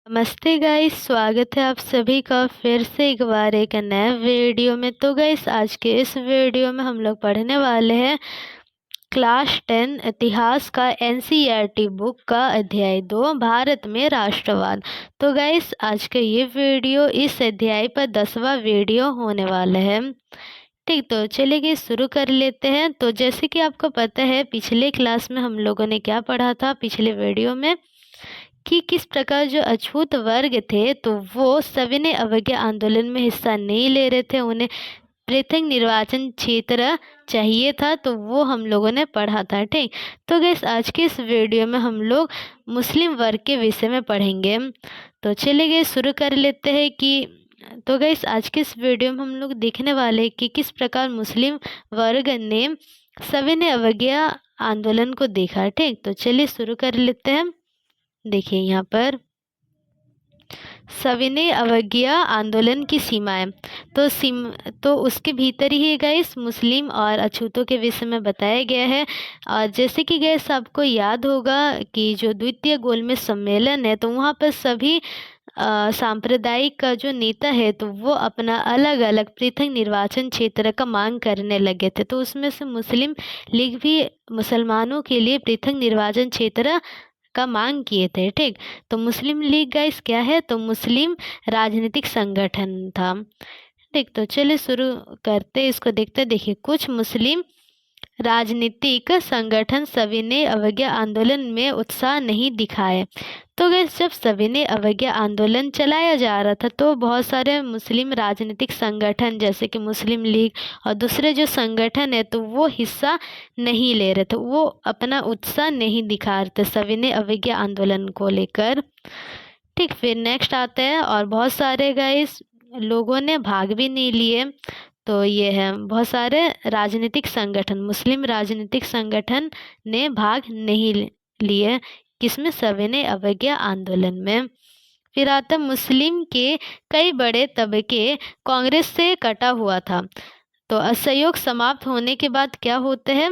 नमस्ते गाइस, स्वागत है आप सभी का फिर से एक बार एक नए वीडियो में। तो गाइस, आज के इस वीडियो में हम लोग पढ़ने वाले हैं क्लास 10 इतिहास का एनसीईआरटी बुक का अध्याय 2 भारत में राष्ट्रवाद। तो गाइस, आज का ये वीडियो इस अध्याय पर 10वां वीडियो होने वाला है। ठीक, तो चलिए कि शुरू कर लेते हैं। तो जैसे कि आपको पता है, पिछले क्लास में हम लोगों ने क्या पढ़ा था पिछले वीडियो में, कि किस प्रकार जो अछूत वर्ग थे तो वो सविनय अवज्ञा आंदोलन में हिस्सा नहीं ले रहे थे, उन्हें पृथक निर्वाचन क्षेत्र चाहिए था, तो वो हम लोगों ने पढ़ा था। ठीक, तो गैस आज के इस वीडियो में हम लोग मुस्लिम वर्ग के विषय में पढ़ेंगे। तो चलिए गैस शुरू कर लेते हैं कि तो गैस आज के इस वीडियो में हम लोग देखने वाले हैं कि किस प्रकार मुस्लिम वर्ग ने सविनय अवज्ञा आंदोलन को देखा। ठीक, तो चलिए शुरू कर लेते हैं। देखिए यहाँ पर सविनय अवज्ञा आंदोलन की सीमाएं, तो उसके भीतर ही गाइस मुस्लिम और अछूतों के विषय में बताया गया है। और जैसे कि गाइस आपको याद होगा कि जो द्वितीय गोलमेज सम्मेलन है, तो वहाँ पर सभी सांप्रदायिक का जो नेता है तो वो अपना अलग अलग पृथक निर्वाचन क्षेत्र का मांग करने लगे थे। तो उसमें से मुस्लिम लीग भी मुसलमानों के लिए पृथक निर्वाचन क्षेत्र का मांग किए थे। ठीक, तो मुस्लिम लीग गाइस क्या है, तो मुस्लिम राजनीतिक संगठन था। ठीक, तो चलिए शुरू करते इसको देखते। देखिए, कुछ मुस्लिम राजनीतिक संगठन सविनय अवज्ञा आंदोलन में उत्साह नहीं दिखाए। तो गैस जब सविनय अवज्ञा आंदोलन चलाया जा रहा था तो बहुत सारे मुस्लिम राजनीतिक संगठन जैसे कि मुस्लिम लीग और दूसरे जो संगठन है तो वो हिस्सा नहीं ले रहे थे, वो अपना उत्साह नहीं दिखा रहे थे सविनय अवज्ञा आंदोलन को लेकर। ठीक, फिर नेक्स्ट आता है और बहुत सारे गाइस लोगों ने भाग भी नहीं लिए। तो ये है बहुत सारे राजनीतिक संगठन, मुस्लिम राजनीतिक संगठन ने भाग नहीं लिए किसमें, सविनय अवज्ञा आंदोलन में। फिर आता मुस्लिम के कई बड़े तबके कांग्रेस से कटा हुआ था। तो असहयोग समाप्त होने के बाद क्या होते हैं,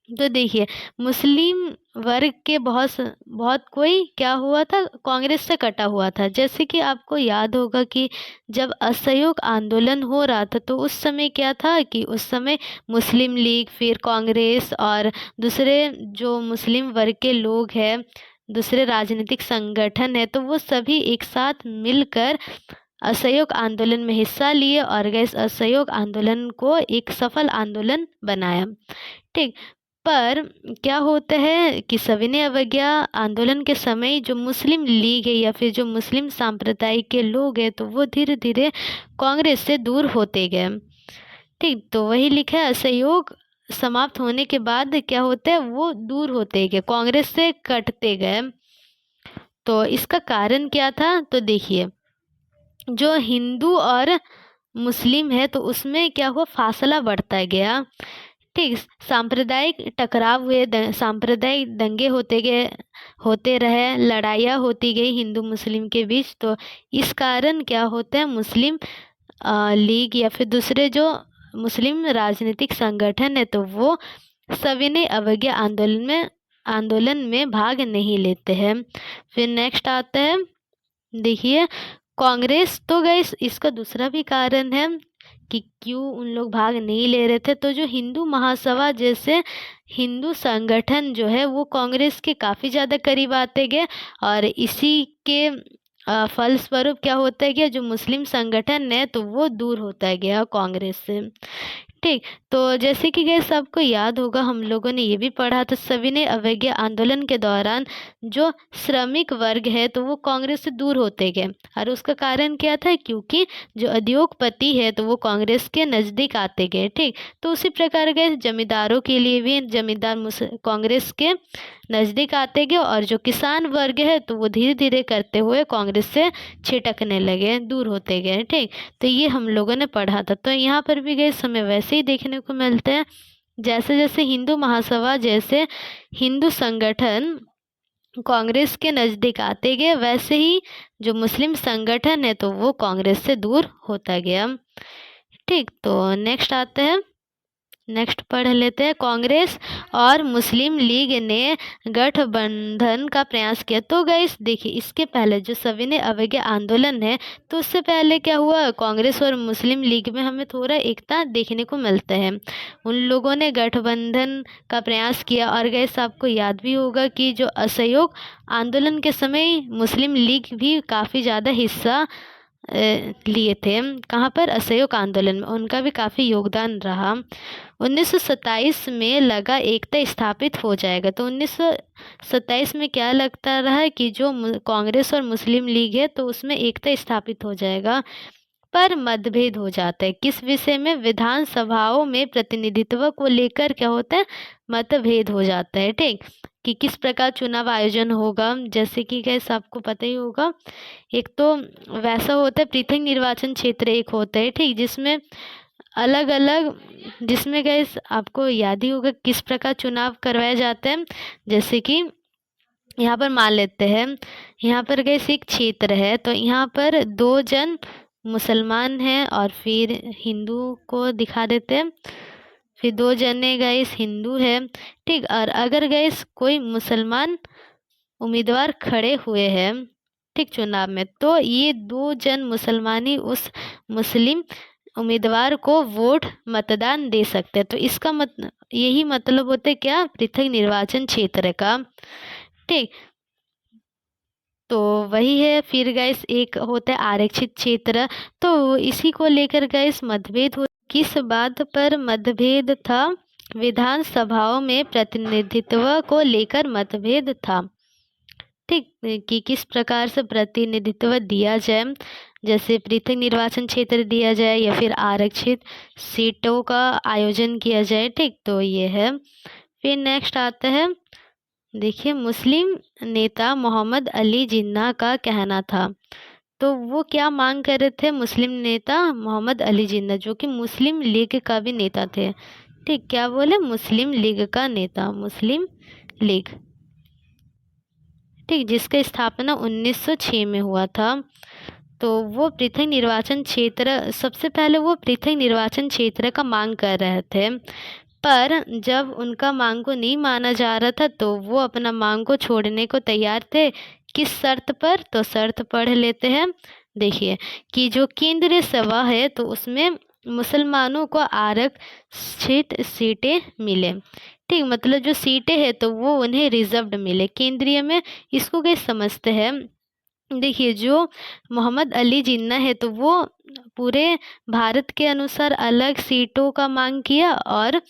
तो देखिए मुस्लिम वर्ग के बहुत कोई क्या हुआ था, कांग्रेस से कटा हुआ था। जैसे कि आपको याद होगा कि जब असहयोग आंदोलन हो रहा था तो उस समय क्या था कि उस समय मुस्लिम लीग, फिर कांग्रेस और दूसरे जो मुस्लिम वर्ग के लोग हैं, दूसरे राजनीतिक संगठन है, तो वो सभी एक साथ मिलकर असहयोग आंदोलन में हिस्सा लिए और इस असहयोग आंदोलन को एक सफल आंदोलन बनाया। ठीक, पर क्या होता है कि सविनय अवज्ञा आंदोलन के समय जो मुस्लिम लीग है या फिर जो मुस्लिम सांप्रदायिक के लोग हैं तो वो धीरे धीरे कांग्रेस से दूर होते गए। ठीक, तो वही लिखा है, असहयोग समाप्त होने के बाद क्या होता है, वो दूर होते गए, कांग्रेस से कटते गए। तो इसका कारण क्या था, तो देखिए जो हिंदू और मुस्लिम है तो उसमें क्या हुआ, फासला बढ़ता गया। ठीक, सांप्रदायिक टकराव हुए, सांप्रदायिक दंगे होते रहे, लड़ाइयाँ होती गई हिंदू मुस्लिम के बीच। तो इस कारण क्या होता है, मुस्लिम लीग या फिर दूसरे जो मुस्लिम राजनीतिक संगठन है तो वो सविनय अवज्ञा आंदोलन में भाग नहीं लेते हैं। फिर नेक्स्ट आता है, देखिए कांग्रेस, तो गैस इसका दूसरा भी कारण है कि क्यों उन लोग भाग नहीं ले रहे थे। तो जो हिंदू महासभा जैसे हिंदू संगठन जो है वो कांग्रेस के काफ़ी ज़्यादा करीब आते गए और इसी के फलस्वरूप क्या होता है कि जो मुस्लिम संगठन है तो वो दूर होता गया कांग्रेस से। ठीक, तो जैसे कि गैस आपको याद होगा हम लोगों ने ये भी पढ़ा था, सविनय अवज्ञा आंदोलन के दौरान जो श्रमिक वर्ग है तो वो कांग्रेस से दूर होते गए और उसका कारण क्या था, क्योंकि जो उद्योगपति है तो वो कांग्रेस के नज़दीक आते गए। ठीक, तो उसी प्रकार गए जमींदारों के लिए भी जमींदार कांग्रेस के नज़दीक आते गए और जो किसान वर्ग है तो वो धीरे धीरे करते हुए कांग्रेस से छिटकने लगे, दूर होते गए। ठीक, तो ये हम लोगों ने पढ़ा था। तो यहाँ पर भी गए हमें वैसे ही देखने को मिलते हैं, जैसे जैसे हिंदू महासभा जैसे हिंदू संगठन कांग्रेस के नज़दीक आते गए वैसे ही जो मुस्लिम संगठन है तो वो कांग्रेस से दूर होता गया। ठीक, तो नेक्स्ट आता है, नेक्स्ट पढ़ लेते हैं। कांग्रेस और मुस्लिम लीग ने गठबंधन का प्रयास किया। तो गाइस देखिए, इसके पहले जो सविनय अवज्ञा आंदोलन है, तो उससे पहले क्या हुआ, कांग्रेस और मुस्लिम लीग में हमें थोड़ा एकता देखने को मिलता है। उन लोगों ने गठबंधन का प्रयास किया। और गाइस आपको याद भी होगा कि जो असहयोग आंदोलन के समय मुस्लिम लीग भी काफ़ी ज़्यादा हिस्सा लिए थे। कहाँ पर, असहयोग आंदोलन में उनका भी काफ़ी योगदान रहा। 1927 में लगा एकता स्थापित हो जाएगा। तो 1927 में क्या लगता रहा कि जो कांग्रेस और मुस्लिम लीग है तो उसमें एकता स्थापित हो जाएगा, पर मतभेद हो जाता है। किस विषय में, विधानसभाओं में प्रतिनिधित्व को लेकर क्या होता है, मतभेद हो जाता है। ठीक, कि किस प्रकार चुनाव आयोजन होगा। जैसे कि गैस आपको पता ही होगा, एक तो वैसा होता है पृथक निर्वाचन क्षेत्र एक होता है, ठीक, जिसमें अलग अलग, जिसमें गैस आपको याद ही होगा किस प्रकार चुनाव करवाया जाता है। जैसे कि यहाँ पर मान लेते हैं, यहाँ पर गैस एक क्षेत्र है, तो यहाँ पर 2 जन मुसलमान हैं और फिर हिंदू को दिखा देते हैं, फिर 2 जने गैस हिंदू है। ठीक, और अगर गैस कोई मुसलमान उम्मीदवार खड़े हुए हैं, ठीक, चुनाव में, तो ये 2 जन मुसलमानी उस मुस्लिम उम्मीदवार को वोट मतदान दे सकते हैं। तो इसका यही मतलब होता है क्या, पृथक निर्वाचन क्षेत्र का। ठीक, तो वही है। फिर गैस एक होता है आरक्षित क्षेत्र, तो इसी को लेकर गैस मतभेद हो। किस बात पर मतभेद था, विधानसभाओं में प्रतिनिधित्व को लेकर मतभेद था। ठीक, कि किस प्रकार से प्रतिनिधित्व दिया जाए, जैसे पृथक निर्वाचन क्षेत्र दिया जाए या फिर आरक्षित सीटों का आयोजन किया जाए। ठीक, तो ये है। फिर नेक्स्ट आता है, देखिए, मुस्लिम नेता मोहम्मद अली जिन्ना का कहना था। तो वो क्या मांग कर रहे थे, मुस्लिम नेता मोहम्मद अली जिन्ना, जो कि मुस्लिम लीग का भी नेता थे। ठीक, क्या बोले, मुस्लिम लीग का नेता, मुस्लिम लीग, ठीक, जिसका स्थापना 1906 में हुआ था। तो वो पृथक निर्वाचन क्षेत्र, सबसे पहले वो पृथक निर्वाचन क्षेत्र का मांग कर रहे थे, पर जब उनका मांग को नहीं माना जा रहा था तो वो अपना मांग को छोड़ने को तैयार थे। किस शर्त पर, तो शर्त पढ़ लेते हैं। देखिए, कि जो केंद्रीय सभा है तो उसमें मुसलमानों को आरक्षित सीटें मिले। ठीक, मतलब जो सीटें हैं तो वो उन्हें रिजर्व्ड मिले केंद्रीय में। इसको कैसे समझते हैं, देखिए, जो मोहम्मद अली जिन्ना है तो वो पूरे भारत के अनुसार अलग सीटों का मांग किया, और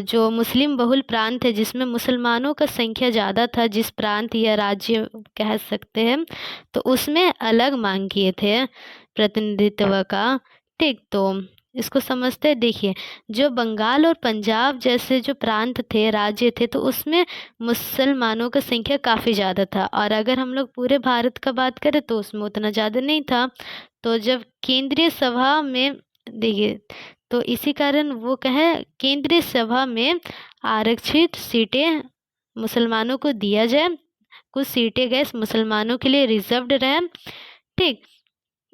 जो मुस्लिम बहुल प्रांत है जिसमें मुसलमानों का संख्या ज़्यादा था, जिस प्रांत या राज्य कह सकते हैं, तो उसमें अलग मांग किए थे प्रतिनिधित्व का। ठीक, तो इसको समझते हैं। देखिए, जो बंगाल और पंजाब जैसे जो प्रांत थे, राज्य थे, तो उसमें मुसलमानों का संख्या काफ़ी ज़्यादा था, और अगर हम लोग पूरे भारत का बात करें तो उसमें उतना ज़्यादा नहीं था। तो जब केंद्रीय सभा में, देखिए, तो इसी कारण वो कहे केंद्रीय सभा में आरक्षित सीटें मुसलमानों को दिया जाए, कुछ सीटें गैस मुसलमानों के लिए रिजर्व्ड रहे। ठीक,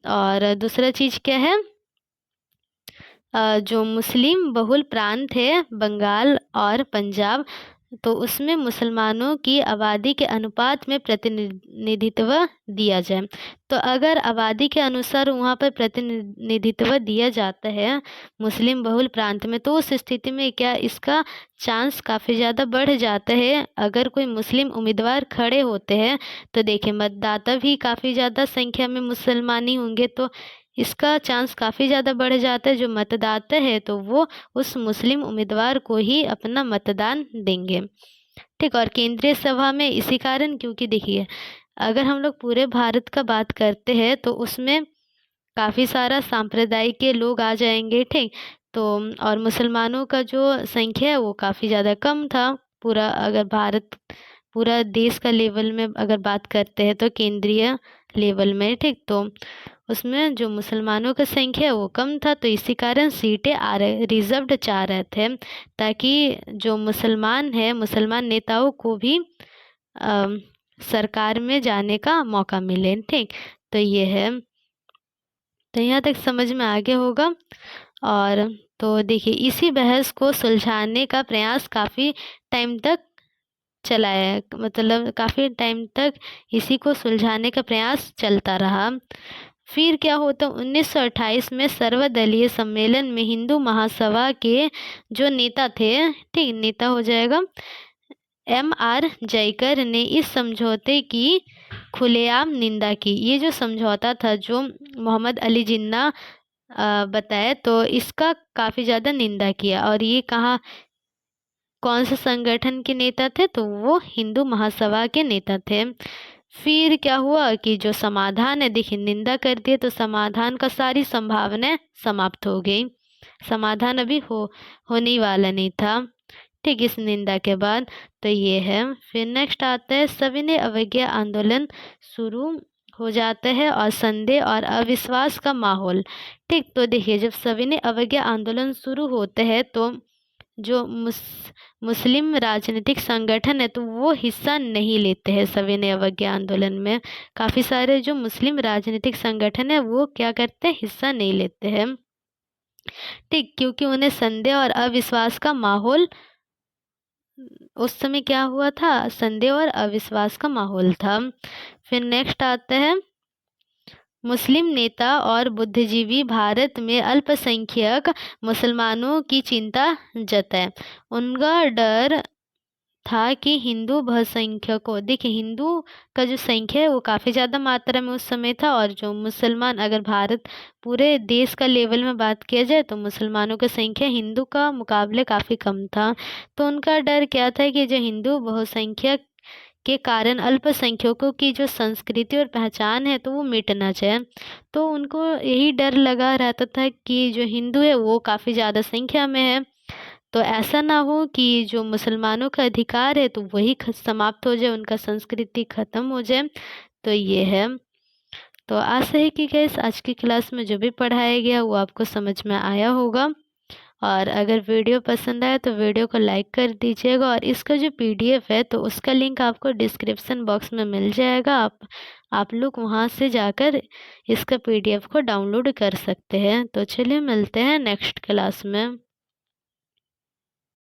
और दूसरा चीज़ क्या है, जो मुस्लिम बहुल प्रांत है बंगाल और पंजाब, तो उसमें मुसलमानों की आबादी के अनुपात में प्रतिनिधित्व दिया जाए। तो अगर आबादी के अनुसार वहाँ पर प्रतिनिधित्व दिया जाता है मुस्लिम बहुल प्रांत में, तो उस स्थिति में क्या, इसका चांस काफ़ी ज़्यादा बढ़ जाता है। अगर कोई मुस्लिम उम्मीदवार खड़े होते हैं तो देखिए, मतदाता भी काफ़ी ज़्यादा संख्या में मुसलमानी होंगे, तो इसका चांस काफ़ी ज़्यादा बढ़ जाता है। जो मतदाता है तो वो उस मुस्लिम उम्मीदवार को ही अपना मतदान देंगे। ठीक, और केंद्रीय सभा में इसी कारण, क्योंकि देखिए, अगर हम लोग पूरे भारत का बात करते हैं तो उसमें काफ़ी सारा सांप्रदायिक के लोग आ जाएंगे। ठीक, तो और मुसलमानों का जो संख्या है वो काफ़ी ज़्यादा कम था। पूरा अगर भारत, पूरा देश का लेवल में अगर बात करते हैं तो केंद्रीय लेवल में, ठीक, तो उसमें जो मुसलमानों का संख्या है वो कम था, तो इसी कारण सीटें रिजर्व्ड चाह रहे थे, ताकि जो मुसलमान है, मुसलमान नेताओं को भी सरकार में जाने का मौका मिले। ठीक, तो ये है। तो यहाँ तक समझ में आ गया होगा। और तो देखिए इसी बहस को सुलझाने का प्रयास काफ़ी टाइम तक चलाया, मतलब काफ़ी टाइम तक इसी को सुलझाने का प्रयास चलता रहा। फिर क्या होता, 1928 में सर्वदलीय सम्मेलन में हिंदू महासभा के जो नेता थे, ठीक नेता हो जाएगा, M.R. जयकर ने इस समझौते की खुलेआम निंदा की। ये जो समझौता था जो मोहम्मद अली जिन्ना बताया, तो इसका काफ़ी ज़्यादा निंदा किया। और ये कहाँ, कौन से संगठन के नेता थे, तो वो हिंदू महासभा के नेता थे। फिर क्या हुआ कि जो समाधान है, देखिए निंदा कर दिए तो समाधान का सारी संभावनाएं समाप्त हो गई, समाधान अभी होने ही वाला नहीं था, ठीक, इस निंदा के बाद। तो ये है। फिर नेक्स्ट आता है, सविनय अवज्ञा आंदोलन शुरू हो जाता है और संदेह और अविश्वास का माहौल, ठीक। तो देखिए जब सविनय अवज्ञा आंदोलन शुरू होते हैं तो जो मुस्लिम राजनीतिक संगठन है तो वो हिस्सा नहीं लेते हैं सविनय अवज्ञा आंदोलन में। काफ़ी सारे जो मुस्लिम राजनीतिक संगठन है वो क्या करते हैं, हिस्सा नहीं लेते हैं, ठीक, क्योंकि उन्हें संदेह और अविश्वास का माहौल, उस समय क्या हुआ था, संदेह और अविश्वास का माहौल था। फिर नेक्स्ट आता है, मुस्लिम नेता और बुद्धिजीवी भारत में अल्पसंख्यक मुसलमानों की चिंता जताए। उनका डर था कि हिंदू बहुसंख्यकों, देखिए हिंदू का जो संख्या है वो काफ़ी ज़्यादा मात्रा में उस समय था, और जो मुसलमान, अगर भारत पूरे देश का लेवल में बात किया जाए तो मुसलमानों की संख्या हिंदू का मुकाबले काफ़ी कम था। तो उनका डर क्या था कि जो हिंदू बहुसंख्यक के कारण अल्पसंख्यकों की जो संस्कृति और पहचान है तो वो मिट ना जाए। तो उनको यही डर लगा रहता था कि जो हिंदू है वो काफ़ी ज़्यादा संख्या में है, तो ऐसा ना हो कि जो मुसलमानों का अधिकार है तो वही समाप्त हो जाए, उनका संस्कृति खत्म हो जाए। तो ये है। तो आशा है कि गाइस आज की क्लास में जो भी पढ़ाया गया वो आपको समझ में आया होगा, और अगर वीडियो पसंद आए तो वीडियो को लाइक कर दीजिएगा, और इसका जो PDF है तो उसका लिंक आपको डिस्क्रिप्शन बॉक्स में मिल जाएगा, आप लोग वहाँ से जाकर इसका PDF को डाउनलोड कर सकते हैं। तो चलिए मिलते हैं नेक्स्ट क्लास में।